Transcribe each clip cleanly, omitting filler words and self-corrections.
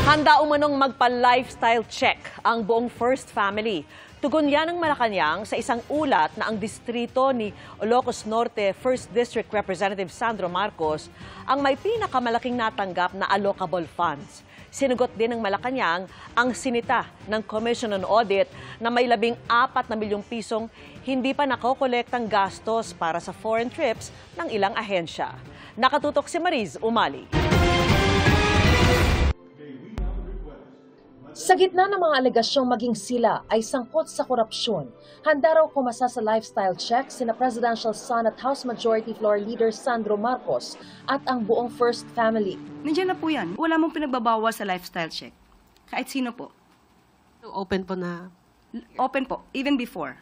Handa umanong magpa-lifestyle check ang buong First Family. Tugon yan ng Malacanang sa isang ulat na ang distrito ni Ilocos Norte 1st District Representative Sandro Marcos ang may pinakamalaking natanggap na allocable funds. Sinugot din ng Malacanang ang sinita ng Commission on Audit na may 14 na milyong pisong hindi pa nakokolektang gastos para sa foreign trips ng ilang ahensya. Nakatutok si Mariz Umali. Sa gitna ng mga alegasyong maging sila ay sangkot sa korupsyon, handa raw kumasa sa lifestyle check sina Presidential Son at House Majority Floor Leader Sandro Marcos at ang buong First Family. Nandiyan na po yan. Wala mong pinagbabawas sa lifestyle check. Kahit sino po. So, open po na? Open po, even before.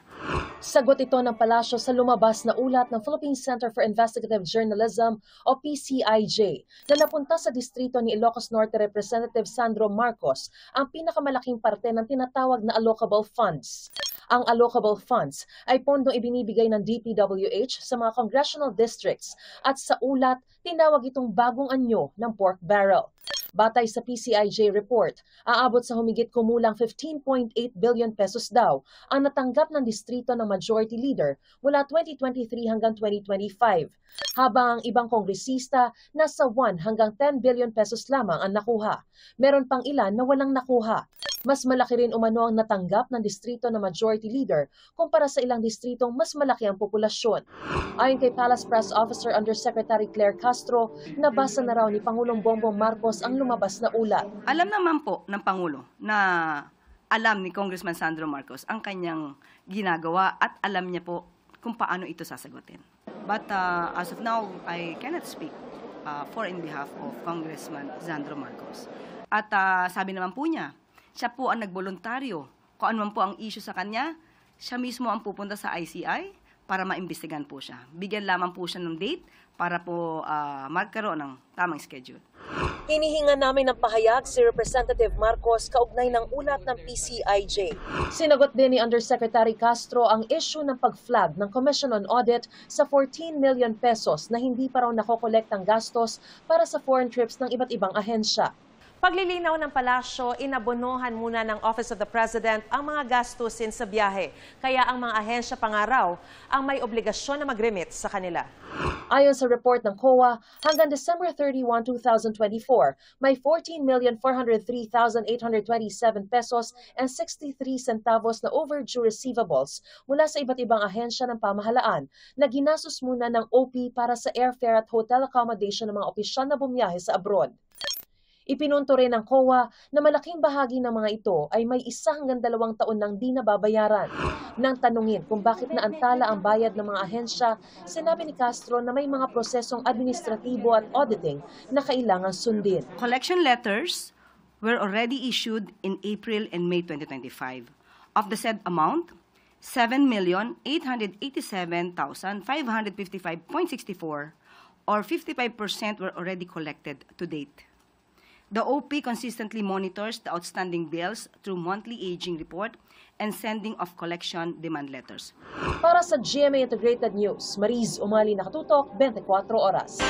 Sagot ito ng palasyo sa lumabas na ulat ng Philippine Center for Investigative Journalism o PCIJ na napunta sa distrito ni Ilocos Norte Representative Sandro Marcos ang pinakamalaking parte ng tinatawag na allocable funds. Ang allocable funds ay pondong ibinibigay ng DPWH sa mga congressional districts at sa ulat, tinawag itong bagong anyo ng pork barrel. Batay sa PCIJ report, aabot sa humigit kumulang 15.8 billion pesos daw ang natanggap ng distrito ng Majority Leader mula 2023 hanggang 2025, habang ang ibang kongresista nasa 1 hanggang 10 billion pesos lamang ang nakuha. Meron pang ilan na walang nakuha. Mas malaki rin umano ang natanggap ng distrito ng Majority Leader kumpara sa ilang distritong mas malaki ang populasyon. Ayon kay Palace Press Officer Undersecretary Claire Castro, nabasa na raw ni Pangulong Bongbong Marcos ang lumabas na ulat. Alam naman po ng Pangulo na alam ni Congressman Sandro Marcos ang kanyang ginagawa at alam niya po kung paano ito sasagutin. But as of now, I cannot speak for in behalf of Congressman Sandro Marcos. At sabi naman po niya, siya po ang nagboluntaryo. Kung ano man po ang issue sa kanya, siya mismo ang pupunta sa ICI para maimbestigahan po siya. Bigyan lamang po siya ng date para po magkaroon ng tamang schedule. Hinihinga namin ng pahayag si Representative Marcos kaugnay ng ulat ng PCIJ. Sinagot din ni Undersecretary Castro ang issue ng pag-flag ng Commission on Audit sa 14 million pesos na hindi pa raw nakokolektang gastos para sa foreign trips ng iba't ibang ahensya. Paglilinaw ng palasyo, inabonohan muna ng Office of the President ang mga gastusin sa biyahe. Kaya ang mga ahensya pa nga raw ang may obligasyon na mag-remit sa kanila. Ayon sa report ng COA, hanggang December 31, 2024, may 14,403,827 pesos and 63 centavos na overdue receivables mula sa iba't ibang ahensya ng pamahalaan na ginastos muna ng OP para sa airfare at hotel accommodation ng mga opisyal na bumiyahe sa abroad. Ipinunto rin ng COA na malaking bahagi ng mga ito ay may 1 hanggang 2 taon nang di nababayaran. Nang tanungin kung bakit naantala ang bayad ng mga ahensya, sinabi ni Castro na may mga prosesong administratibo at auditing na kailangan sundin. Collection letters were already issued in April and May 2025. Of the said amount, 7,887,555.64 or 55% were already collected to date. The OP consistently monitors the outstanding bills through monthly aging report and sending of collection demand letters. Para sa GMA Integrated News, Mariz Umali, nakatutok, 24 oras.